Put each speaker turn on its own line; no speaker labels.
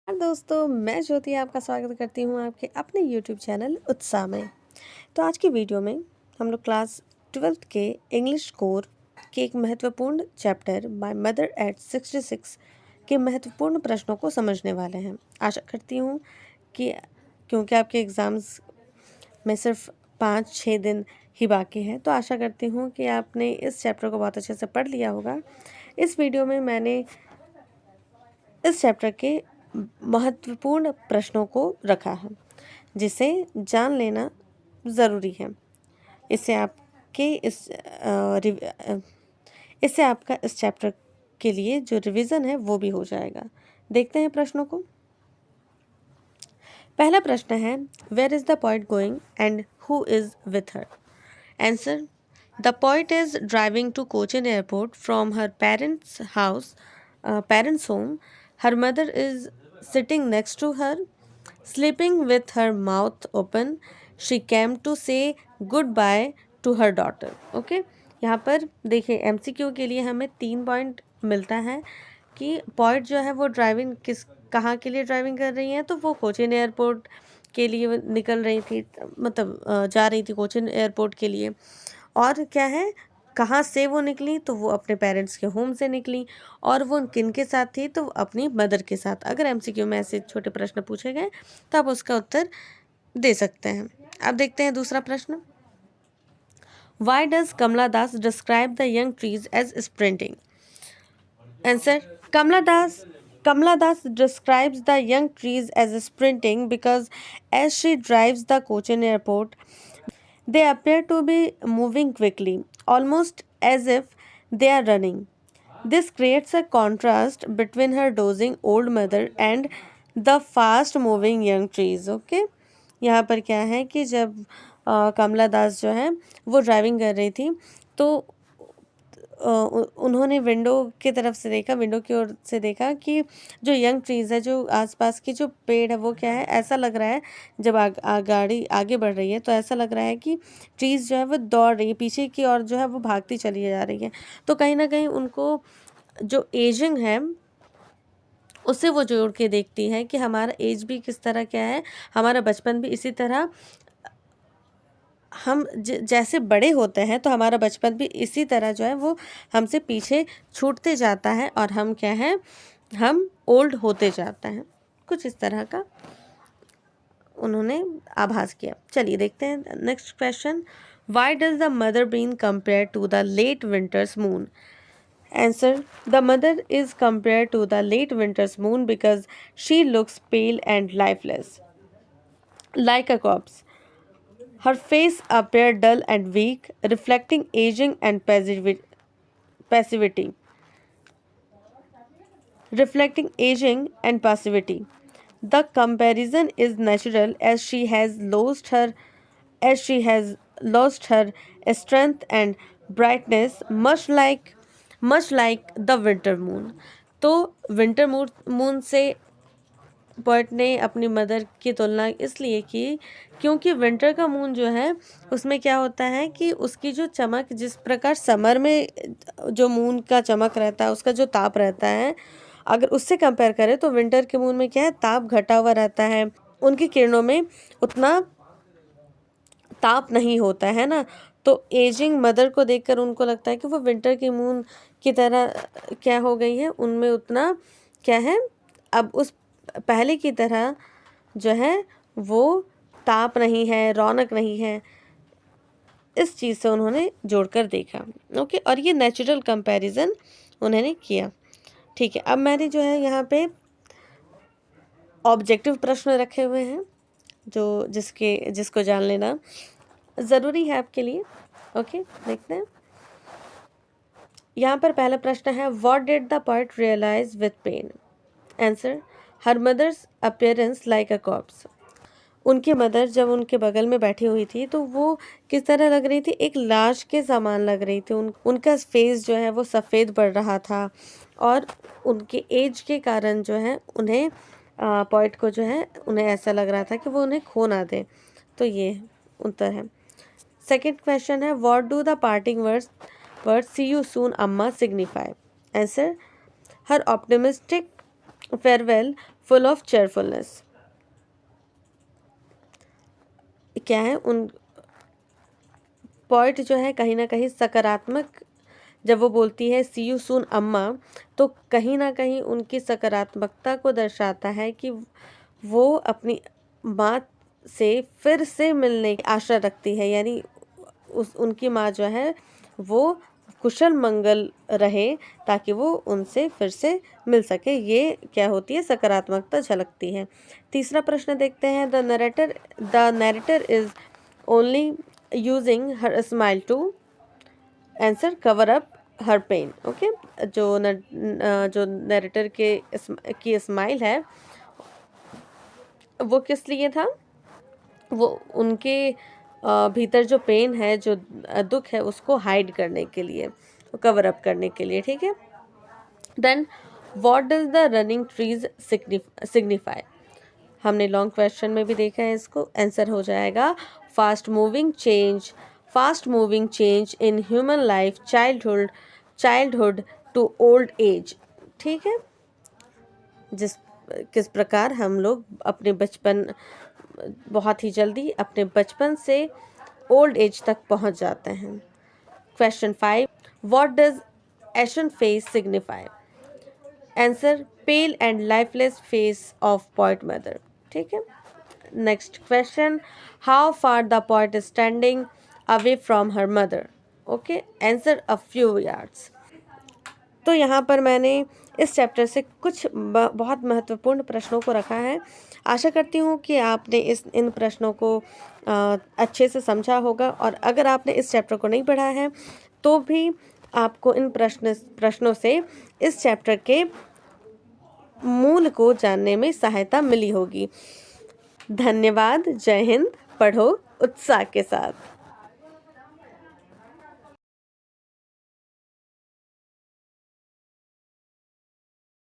दोस्तों, मैं ज्योति आपका स्वागत करती हूँ आपके अपने YouTube चैनल उत्साह में। तो आज की वीडियो में हम लोग क्लास 12th के इंग्लिश कोर के एक महत्वपूर्ण चैप्टर माय मदर एट 66 के महत्वपूर्ण प्रश्नों को समझने वाले हैं। आशा करती हूँ कि क्योंकि आपके एग्ज़ाम्स में सिर्फ 5-6 दिन ही बाकी हैं, तो आशा करती हूँ कि आपने इस चैप्टर को बहुत अच्छे से पढ़ लिया होगा। इस वीडियो में मैंने इस चैप्टर के महत्वपूर्ण प्रश्नों को रखा है जिसे जान लेना ज़रूरी है। इससे आपके इससे आपका इस चैप्टर के लिए जो रिवीजन है वो भी हो जाएगा। देखते हैं प्रश्नों को। पहला प्रश्न है, where is the poet going and who is with her? Answer, the poet is driving to Cochin airport from her parents' home. Her mother is sitting next to her, sleeping with her mouth open. She came to say goodbye to her daughter. Okay, यहाँ पर देखिए MCQ के लिए हमें 3 point मिलता है कि poet जो है वो ड्राइविंग कहाँ के लिए ड्राइविंग कर रही हैं, तो वो कोचिन एयरपोर्ट के लिए निकल रही थी, मतलब जा रही थी कोचिन एयरपोर्ट के लिए। और क्या है, कहाँ से वो निकली, तो वो अपने पेरेंट्स के होम से निकली। और वो किन के साथ थी, तो अपनी मदर के साथ। अगर MCQ में ऐसे छोटे प्रश्न पूछे गए तो आप उसका उत्तर दे सकते हैं। अब देखते हैं दूसरा प्रश्न। Why does Kamala Das describe the young trees as sprinting? Answer, Kamala Das describes the young trees as sprinting because as she drives the Cochin airport, they appear to be moving quickly, almost as if they are running. This creates a contrast between her dozing old mother and the fast moving young trees. Okay, यहाँ पर क्या है कि जब कमला दास जो है वो driving कर रही थी, तो उन्होंने विंडो की ओर से देखा कि जो यंग ट्रीज़ है, जो आसपास की जो पेड़ है, वो क्या है, ऐसा लग रहा है जब गाड़ी आगे बढ़ रही है तो ऐसा लग रहा है कि ट्रीज़ जो है वो दौड़ रही है, पीछे की ओर जो है वो भागती चली जा रही है। तो कहीं ना कहीं उनको जो एजिंग है उससे वो जोड़ के देखती है कि हमारा एज भी किस तरह क्या है, हमारा बचपन भी इसी तरह, हम जैसे बड़े होते हैं तो हमारा बचपन भी इसी तरह जो है वो हमसे पीछे छूटते जाता है और हम क्या है, हम ओल्ड होते जाते हैं। कुछ इस तरह का उन्होंने आभास किया। चलिए देखते हैं next question. Why does the mother been compare to the late winter's moon? Answer, the mother is compare to the late winter's moon because she looks pale and lifeless like a corpse. Her face appeared dull and weak, reflecting aging and passivity. Reflecting aging and passivity. The comparison is natural as she has lost her strength and brightness, much like the winter moon. तो winter moon से poet ने अपनी mother की तुलना इसलिए की क्योंकि winter का मून जो है उसमें क्या होता है कि उसकी जो चमक, जिस प्रकार समर में जो मून का चमक रहता है, उसका जो ताप रहता है, अगर उससे कंपेयर करें तो विंटर के मून में क्या है, ताप घटा हुआ रहता है, उनकी किरणों में उतना ताप नहीं होता है ना। तो एजिंग मदर को देखकर उनको लगता है कि वो विंटर के मून की तरह क्या हो गई है, उनमें उतना क्या है, अब उस पहले की तरह जो है वो ताप नहीं है, रौनक नहीं है। इस चीज़ से उन्होंने जोड़कर देखा। ओके, और ये नेचुरल कंपैरिजन उन्होंने किया। ठीक है, अब मैंने जो है यहाँ पे ऑब्जेक्टिव प्रश्न रखे हुए हैं जो जिसको जान लेना ज़रूरी है आपके लिए। ओके, देखते हैं। यहाँ पर पहला प्रश्न है, what did the poet realise with pain? Answer, her mother's appearance like a corpse. उनकी मदर जब उनके बगल में बैठी हुई थी तो वो किस तरह लग रही थी, एक लाश के समान लग रही थी। उनका फेस जो है वो सफ़ेद पड़ रहा था और उनके एज के कारण जो है उन्हें पोएट को जो है उन्हें ऐसा लग रहा था कि वो उन्हें खो ना दे। तो ये उत्तर है। सेकेंड क्वेश्चन है, what do the parting words see you soon Amma signify? Answer, her optimistic farewell full of cheerfulness. क्या है, उन पॉइंट जो है कहीं ना कहीं सकारात्मक, जब वो बोलती है सी यू सून अम्मा, तो कहीं ना कहीं उनकी सकारात्मकता को दर्शाता है कि वो अपनी माँ से फिर से मिलने की आशा रखती है, यानी उनकी माँ जो है वो कुशल मंगल रहे ताकि वो उनसे फिर से मिल सके। ये क्या होती है, सकारात्मकता झलकती है। तीसरा प्रश्न देखते हैं, the narrator is only using her smile to answer cover up her pain. Okay, जो नैरेटर की स्माइल है वो किस लिए था, वो उनके भीतर जो पेन है, जो दुख है, उसको हाइड करने के लिए, कवर अप करने के लिए। ठीक है, then what does the running trees signify. हमने लॉन्ग क्वेश्चन में भी देखा है इसको। आंसर हो जाएगा fast moving change in human life, childhood to old age. ठीक है, किस प्रकार हम लोग अपने बचपन, बहुत ही जल्दी अपने बचपन से ओल्ड एज तक पहुंच जाते हैं। Question 5, what does ashen face signify. Answer pale and lifeless face of poet mother. ठीक है, next question, how far the poet is standing away from her mother. Okay, answer a few yards. तो यहाँ पर मैंने इस chapter से कुछ बहुत महत्वपूर्ण प्रश्नों को रखा है। आशा करती हूँ कि आपने इन प्रश्नों को अच्छे से समझा होगा, और अगर आपने इस चैप्टर को नहीं पढ़ा है तो भी आपको इन प्रश्नों से इस चैप्टर के मूल को जानने में सहायता मिली होगी। धन्यवाद। जय हिंद। पढ़ो उत्साह के साथ।